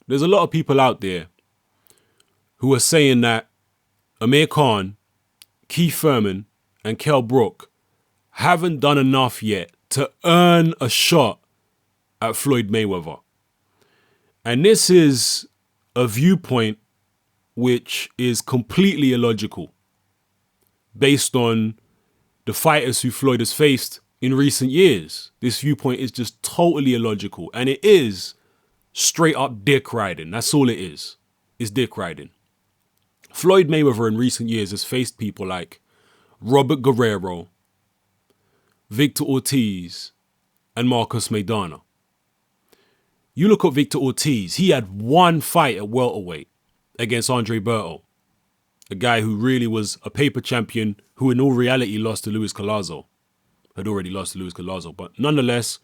there's a lot of people out there who are saying that Amir Khan, Keith Thurman, and Kell Brook haven't done enough yet to earn a shot at Floyd Mayweather. And this is a viewpoint which is completely illogical based on the fighters who Floyd has faced in recent years. This viewpoint is just totally illogical, and it is straight up dick riding. That's all it is. It's dick riding. Floyd Mayweather in recent years has faced people like Robert Guerrero, Victor Ortiz, and Marcos Maidana. You look at Victor Ortiz, he had one fight at welterweight against Andre Berto, a guy who really was a paper champion who in all reality lost to Luis Collazo. Had already lost to Luis Collazo, but nonetheless,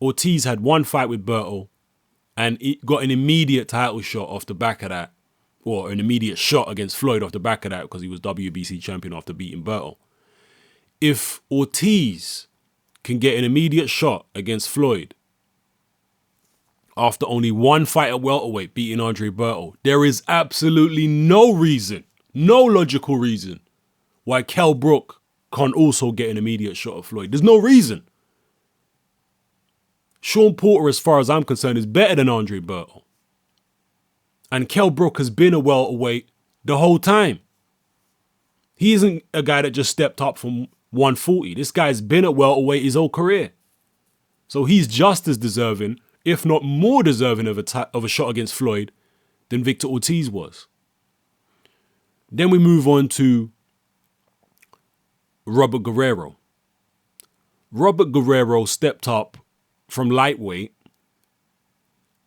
Ortiz had one fight with Berto and he got an immediate title shot off the back of that, or an immediate shot against Floyd off the back of that because he was WBC champion after beating Berto. If Ortiz can get an immediate shot against Floyd after only one fight at welterweight beating Andre Berto, there is absolutely no reason, no logical reason why Kell Brook can't also get an immediate shot at Floyd. There's no reason. Sean Porter, as far as I'm concerned, is better than Andre Berto. And Kell Brook has been a welterweight the whole time. He isn't a guy that just stepped up from 140. This guy's been at welterweight his whole career. So he's just as deserving, if not more deserving of a shot against Floyd than Victor Ortiz was. Then we move on to Robert Guerrero. Robert Guerrero stepped up from lightweight.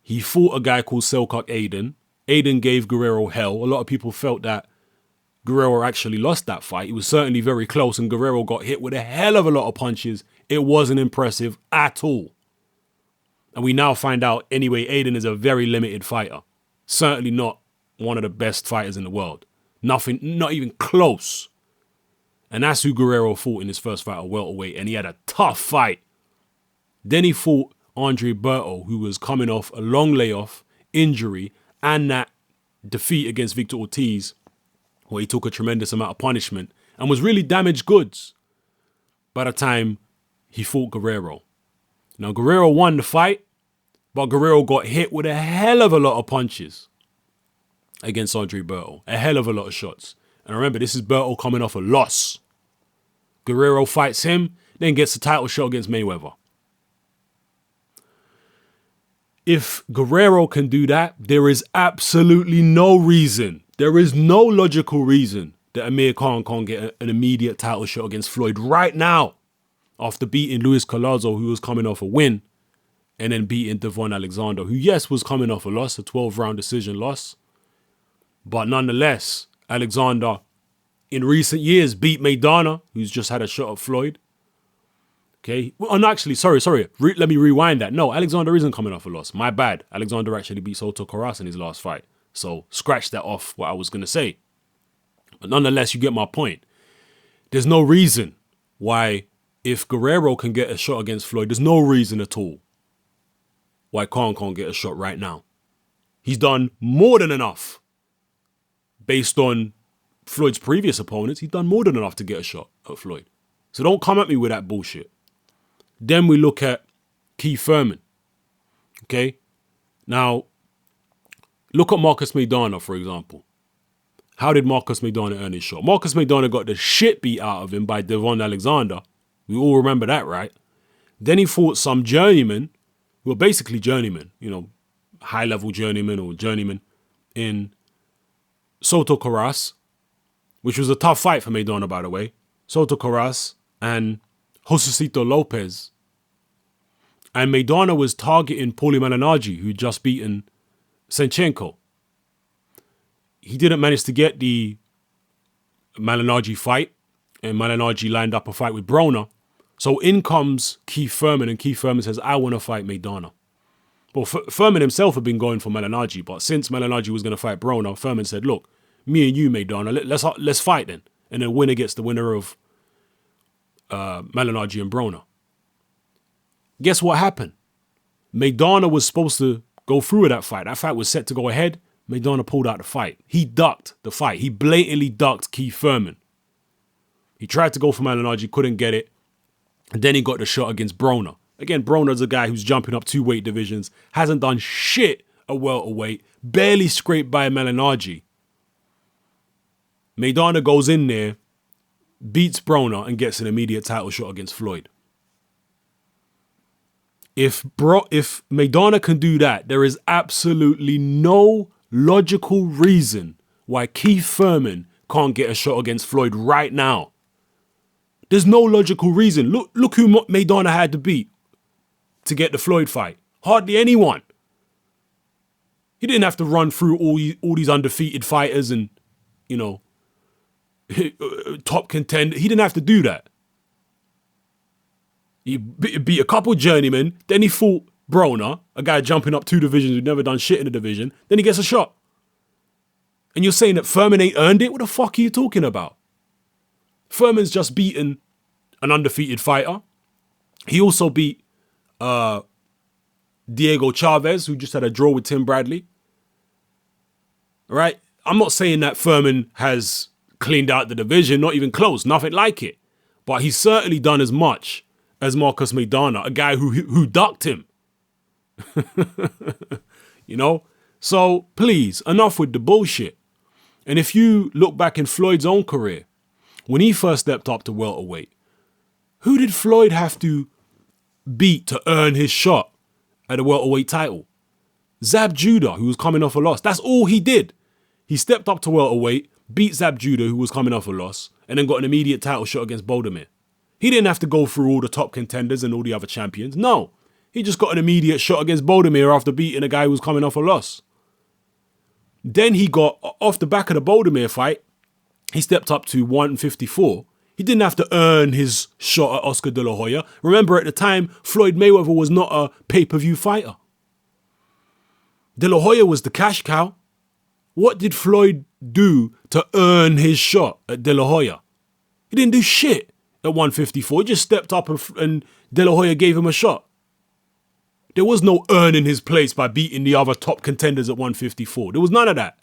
He fought a guy called Selkirk Aiden. Aiden gave Guerrero hell. A lot of people felt that Guerrero actually lost that fight. It was certainly very close and Guerrero got hit with a hell of a lot of punches. It wasn't impressive at all. And we now find out, anyway, Aiden is a very limited fighter. Certainly not one of the best fighters in the world. Nothing, not even close. And that's who Guerrero fought in his first fight at welterweight, and he had a tough fight. Then he fought Andre Berto, who was coming off a long layoff, injury, and that defeat against Victor Ortiz, where he took a tremendous amount of punishment and was really damaged goods by the time he fought Guerrero. Now, Guerrero won the fight, but Guerrero got hit with a hell of a lot of punches against Andre Berto. A hell of a lot of shots. And remember, this is Berto coming off a loss. Guerrero fights him, then gets the title shot against Mayweather. If Guerrero can do that, there is absolutely no reason, there is no logical reason that Amir Khan can't get an immediate title shot against Floyd right now after beating Luis Collazo, who was coming off a win, and then beating Devon Alexander, who, yes, was coming off a loss, a 12-round decision loss. But nonetheless, Alexander, in recent years, beat Maidana, who's just had a shot at Floyd. Okay. Well, no, actually, sorry. Let me rewind that. No, Alexander isn't coming off a loss. My bad. Alexander actually beat Soto Karass in his last fight. So scratch that off what I was going to say. But nonetheless, you get my point. There's no reason why, if Guerrero can get a shot against Floyd, there's no reason at all why Khan can't get a shot right now. He's done more than enough. Based on Floyd's previous opponents, he's done more than enough to get a shot at Floyd. So don't come at me with that bullshit. Then we look at Keith Thurman. Okay? Now, look at Marcos Maidana, for example. How did Marcos Maidana earn his shot? Marcos Maidana got the shit beat out of him by Devon Alexander. We all remember that, right? Then he fought some journeyman, well, basically journeyman, high-level journeyman or journeyman in Soto Karass, which was a tough fight for Maidana, by the way. Soto Karass and Josecito Lopez. And Maidana was targeting Paulie Malignaggi, who'd just beaten Senchenko. He didn't manage to get the Malignaggi fight, and Malignaggi lined up a fight with Broner. So in comes Keith Thurman, and Keith Thurman says, I want to fight Maidana. Well, Thurman himself had been going for Malignaggi, but since Malignaggi was going to fight Broner, Thurman said, look, me and you, Maidana, let's fight then. And then winner gets the winner of Malignaggi and Broner. Guess what happened? Maidana was supposed to go through with that fight. That fight was set to go ahead. Maidana pulled out the fight. He ducked the fight. He blatantly ducked Keith Thurman. He tried to go for Malignaggi, couldn't get it. And then he got the shot against Broner. Again, Broner's a guy who's jumping up 2 weight divisions, hasn't done shit at welterweight, barely scraped by Malignaggi. Maidana goes in there, beats Broner, and gets an immediate title shot against Floyd. If Maidana can do that, there is absolutely no logical reason why Keith Thurman can't get a shot against Floyd right now. There's no logical reason. Look who Maidana had to beat to get the Floyd fight. Hardly anyone. He didn't have to run through all these undefeated fighters and, you know, top contender. He didn't have to do that. He beat a couple journeymen. Then he fought Broner, a guy jumping up 2 divisions who'd never done shit in the division. Then he gets a shot. And you're saying that Thurman ain't earned it? What the fuck are you talking about? Thurman's just beaten an undefeated fighter. He also beat Diego Chavez, who just had a draw with Tim Bradley. Right? I'm not saying that Thurman has cleaned out the division, not even close, nothing like it. But he's certainly done as much as Marcus Maidana, a guy who ducked him. You know? So, please, enough with the bullshit. And if you look back in Floyd's own career, when he first stepped up to welterweight, who did Floyd have to beat to earn his shot at the welterweight title? Zab Judah, who was coming off a loss. That's all he did. He stepped up to welterweight, beat Zab Judah, who was coming off a loss, and then got an immediate title shot against Bodemir. He didn't have to go through all the top contenders and all the other champions. No, he just got an immediate shot against Bodemir after beating a guy who was coming off a loss. Then he got, off the back of the Bodemir fight, he stepped up to 154. He didn't have to earn his shot at Oscar De La Hoya. Remember, at the time, Floyd Mayweather was not a pay-per-view fighter. De La Hoya was the cash cow. What did Floyd do to earn his shot at De La Hoya? He didn't do shit at 154. He just stepped up and De La Hoya gave him a shot. There was no earning his place by beating the other top contenders at 154. There was none of that.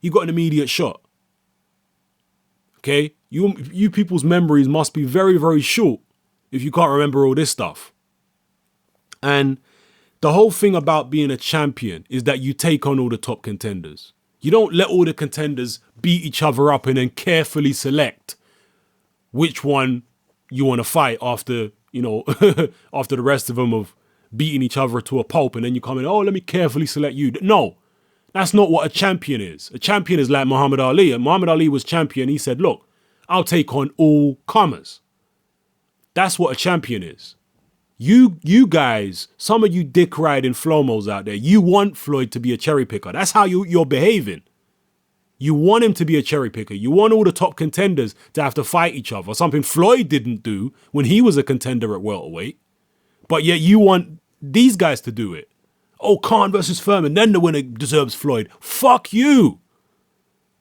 He got an immediate shot. Okay? You people's memories must be very, very short if you can't remember all this stuff. And the whole thing about being a champion is that you take on all the top contenders. You don't let all the contenders beat each other up and then carefully select which one you want to fight after, you know, after the rest of them have beating each other to a pulp, and then you come in, oh, let me carefully select you. No, that's not what a champion is. A champion is like Muhammad Ali. And Muhammad Ali was champion. He said, look, I'll take on all comers. That's what a champion is. You guys, some of you dick riding Flomos out there, you want Floyd to be a cherry picker. That's how you're behaving. You want him to be a cherry picker. You want all the top contenders to have to fight each other, something Floyd didn't do when he was a contender at welterweight. But yet you want these guys to do it. Oh, Khan versus Thurman, then the winner deserves Floyd. Fuck you.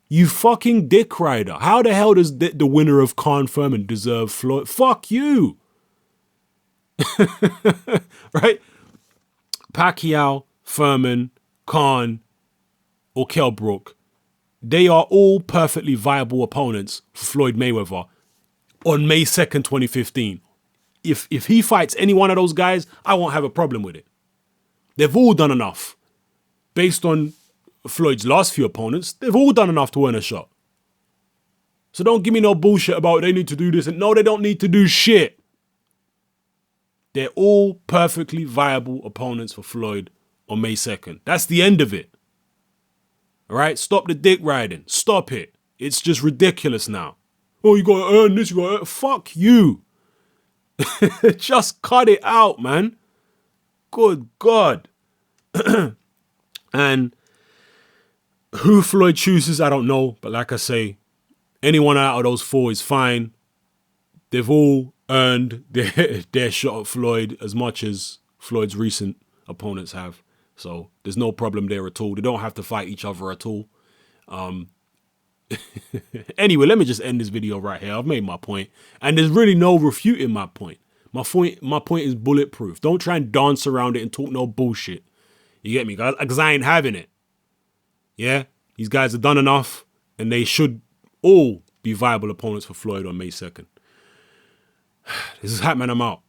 You fucking dick rider. How the hell does the winner of Khan Thurman deserve Floyd? Fuck you. Right? Pacquiao, Thurman, Khan, or Kell Brook, they are all perfectly viable opponents for Floyd Mayweather on May 2nd, 2015. If he fights any one of those guys, I won't have a problem with it. They've all done enough. Based on Floyd's last few opponents, they've all done enough to earn a shot. So don't give me no bullshit about they need to do this. And no, they don't need to do shit. They're all perfectly viable opponents for Floyd on May 2nd. That's the end of it. All right? Stop the dick riding. Stop it. It's just ridiculous now. Oh, you got to earn this. You got to earn. Fuck you. Just cut it out, man. Good God. And who Floyd chooses, I don't know. But like I say, anyone out of those 4 is fine. They've all earned their shot at Floyd as much as Floyd's recent opponents have. So there's no problem there at all. They don't have to fight each other at all. Anyway, let me just end this video right here. I've made my point. And there's really no refuting my point. My point is bulletproof. Don't try and dance around it and talk no bullshit. You get me? Because I ain't having it. Yeah? These guys have done enough, and they should all be viable opponents for Floyd on May 2nd. This is Hatman, I'm out.